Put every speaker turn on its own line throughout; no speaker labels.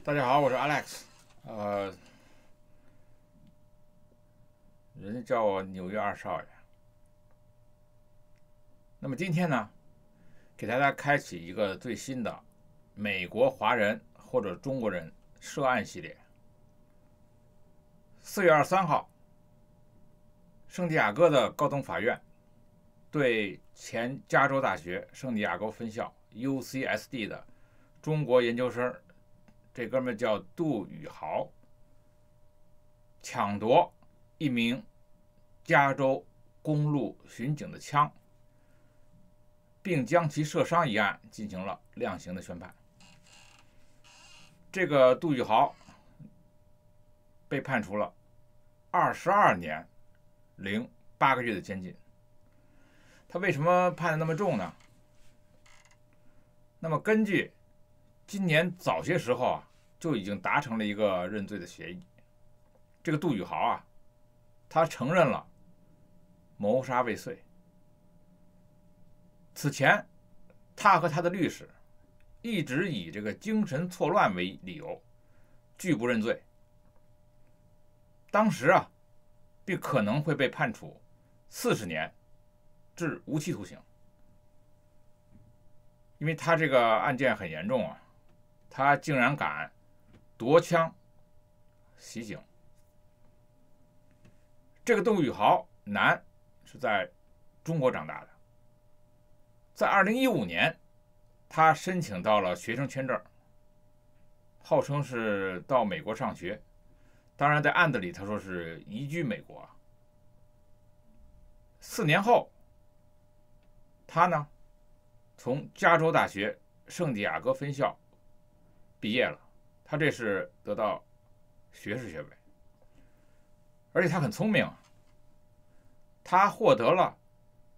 大家好，我是 Alex，人家叫我纽约二少爷。那么今天呢，给大家开启一个最新的美国华人或者中国人涉案系列。4月23号，圣地亚哥的高等法院对前加州大学圣地亚哥分校 UCSD 的中国研究生，这哥们叫杜宇豪，抢夺一名加州公路巡警的枪，并将其射伤一案进行了量刑的宣判。这个杜宇豪被判处了22年零8个月的监禁。他为什么判的那么重呢？那么根据今年早些时候就已经达成了一个认罪的协议。这个杜宇豪他承认了谋杀未遂。此前，他和他的律师一直以这个精神错乱为理由，拒不认罪。当时并可能会被判处40年至无期徒刑，因为他这个案件很严重他竟然敢夺枪袭警。这个杜宇豪男是在中国长大的，在2015年，他申请到了学生签证，号称是到美国上学，当然在案子里他说是移居美国。4年后，他呢从加州大学圣地亚哥分校毕业了，他这是得到学士学位，而且他很聪明，他获得了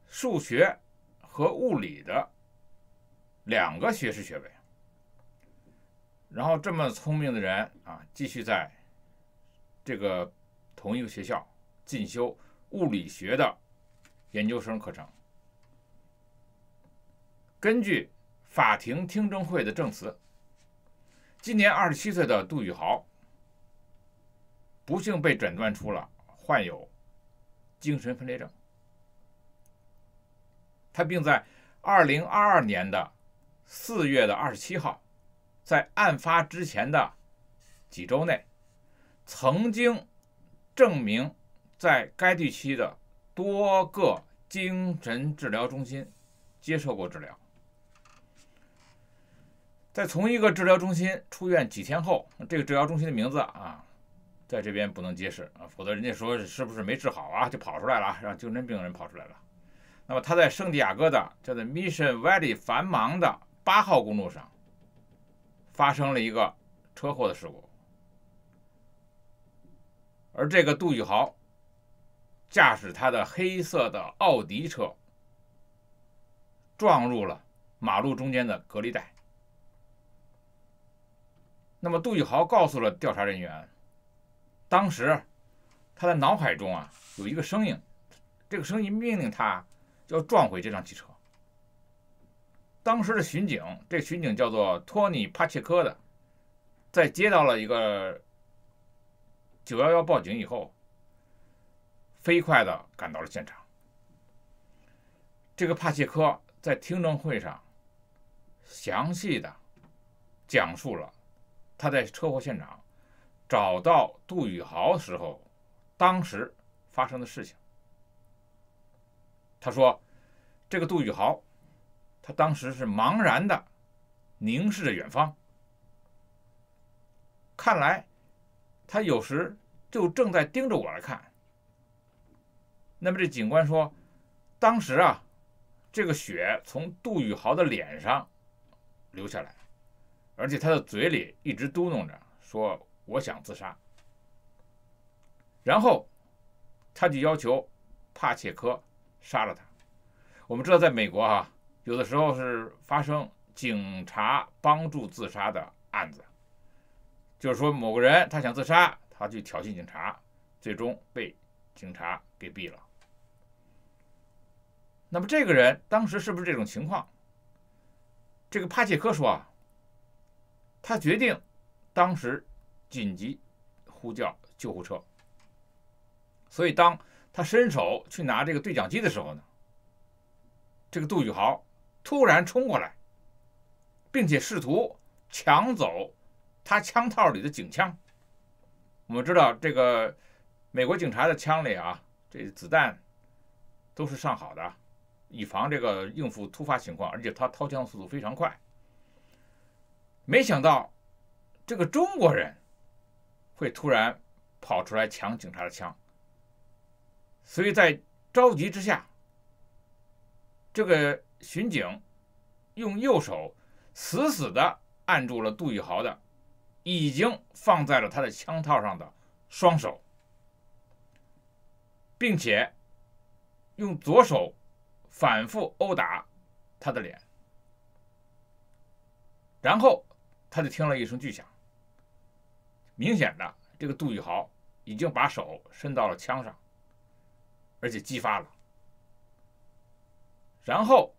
数学和物理的2个学士学位。然后这么聪明的人继续在这个同一个学校进修物理学的研究生课程。根据法庭听证会的证词，今年27岁的杜宇豪不幸被诊断出了患有精神分裂症。他并在2022年的4月27号，在案发之前的几周内，曾经证明在该地区的多个精神治疗中心接受过治疗。在从一个治疗中心出院几天后，这个治疗中心的名字在这边不能揭示否则人家说是不是没治好就跑出来了，让精神病人跑出来了。那么他在圣地亚哥的叫做 Mission Valley 繁忙的8号公路上发生了一个车祸的事故，而这个杜宇豪驾驶他的黑色的奥迪车撞入了马路中间的隔离带。那么杜宇豪告诉了调查人员，当时他的脑海中有一个声音，这个声音命令他要撞回这辆汽车。当时的巡警，这个巡警叫做托尼·帕切科的，在接到了一个911报警以后，飞快地赶到了现场。这个帕切科在听证会上详细地讲述了他在车祸现场找到杜宇豪时候当时发生的事情。他说，这个杜宇豪他当时是茫然的凝视着远方，看来他有时就正在盯着我来看。那么这警官说，当时这个血从杜宇豪的脸上流下来，而且他的嘴里一直嘟囔着说我想自杀。然后他就要求帕切科杀了他。我们知道在美国有的时候是发生警察帮助自杀的案子，就是说某个人他想自杀，他去挑衅警察，最终被警察给毙了。那么这个人当时是不是这种情况？这个帕切科说他决定当时紧急呼叫救护车。所以当他伸手去拿这个对讲机的时候呢，这个杜宇豪突然冲过来，并且试图抢走他枪套里的警枪。我们知道这个美国警察的枪里啊，这子弹都是上好的，以防这个应付突发情况，而且他掏枪速度非常快。没想到这个中国人会突然跑出来抢警察的枪，所以在着急之下，这个巡警用右手死死地按住了杜宇豪的已经放在了他的枪套上的双手，并且用左手反复殴打他的脸，然后他就听了一声巨响，明显的这个杜宇豪已经把手伸到了枪上，而且击发了。然后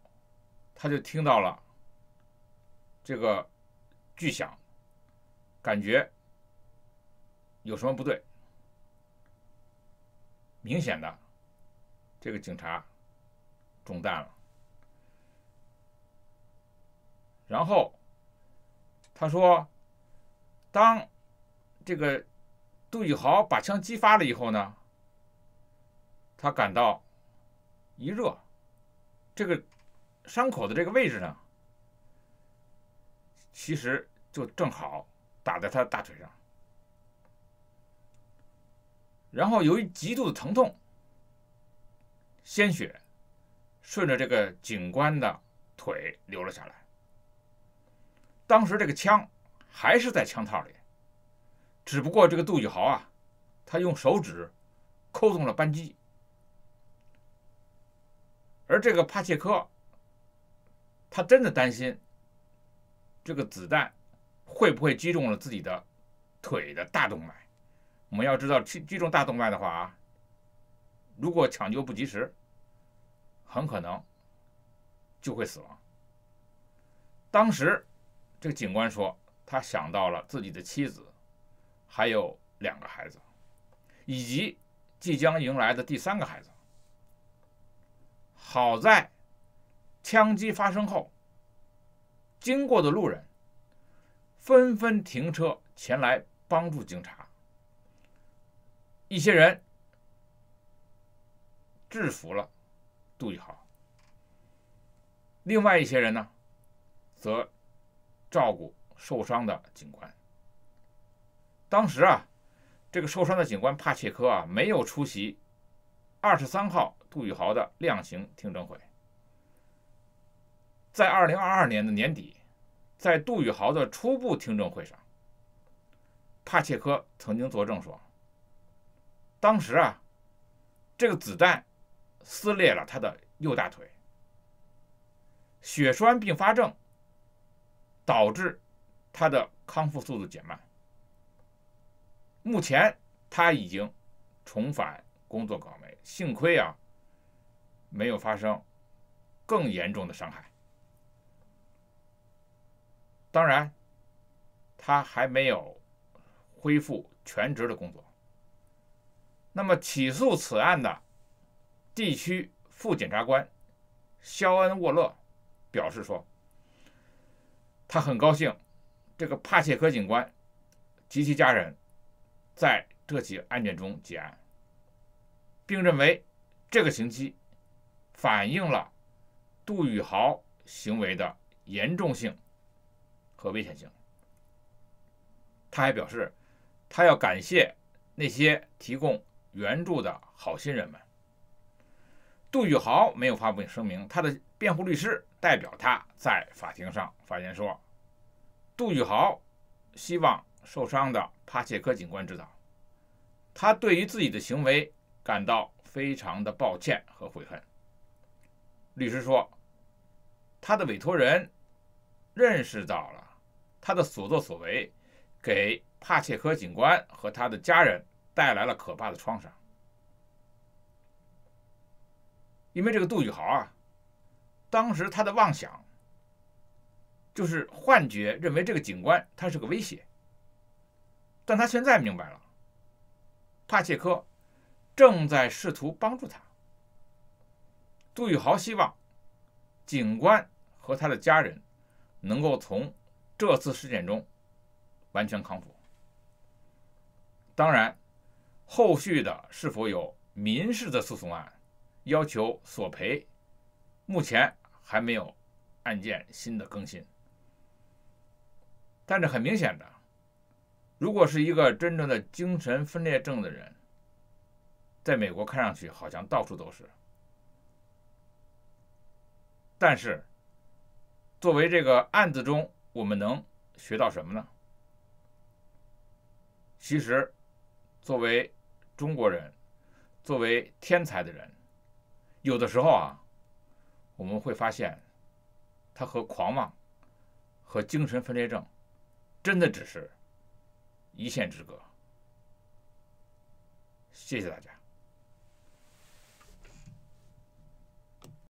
他就听到了这个巨响，感觉有什么不对，明显的这个警察中弹了。然后他说，当这个杜宇豪把枪击发了以后呢，他感到一热，这个伤口的这个位置呢，其实就正好打在他的大腿上。然后由于极度的疼痛，鲜血顺着这个警官的腿流了下来。当时这个枪还是在枪套里，只不过这个杜宇豪啊，他用手指扣动了扳机，而这个帕切科他真的担心这个子弹会不会击中了自己的腿的大动脉。我们要知道，击中大动脉的话啊，如果抢救不及时，很可能就会死亡。当时这个警官说，他想到了自己的妻子，还有2个孩子，以及即将迎来的第3个孩子。好在枪击发生后，经过的路人纷纷停车前来帮助警察，一些人制服了杜宇豪，另外一些人呢，则照顾受伤的警官。当时啊，这个受伤的警官帕切科啊，没有出席23号杜宇豪的量刑听证会。在2022年的年底，在杜宇豪的初步听证会上，帕切科曾经作证说，当时啊，这个子弹撕裂了他的右大腿，血栓并发症导致他的康复速度减慢。目前他已经重返工作岗位，幸亏啊没有发生更严重的伤害。当然，他还没有恢复全职的工作。那么起诉此案的地区副检察官肖恩·沃勒表示说，他很高兴这个帕切科警官及其家人在这起案件中结案，并认为这个刑期反映了杜宇豪行为的严重性和危险性。他还表示，他要感谢那些提供援助的好心人们。杜宇豪没有发布声明，他的辩护律师代表他在法庭上发言说，杜宇豪希望受伤的帕切科警官知道，他对于自己的行为感到非常的抱歉和悔恨。律师说，他的委托人认识到了他的所作所为给帕切科警官和他的家人带来了可怕的创伤。因为这个杜宇豪啊，当时他的妄想就是幻觉，认为这个警官他是个威胁，但他现在明白了，帕切科正在试图帮助他。杜宇豪希望警官和他的家人能够从这次事件中完全康复。当然，后续的是否有民事的诉讼案要求索赔，目前还没有案件新的更新。但是很明显的，如果是一个真正的精神分裂症的人，在美国看上去好像到处都是。但是作为这个案子中，我们能学到什么呢？其实作为中国人，作为天才的人，有的时候啊，我们会发现他和狂妄和精神分裂症真的只是一线之隔。谢谢大家。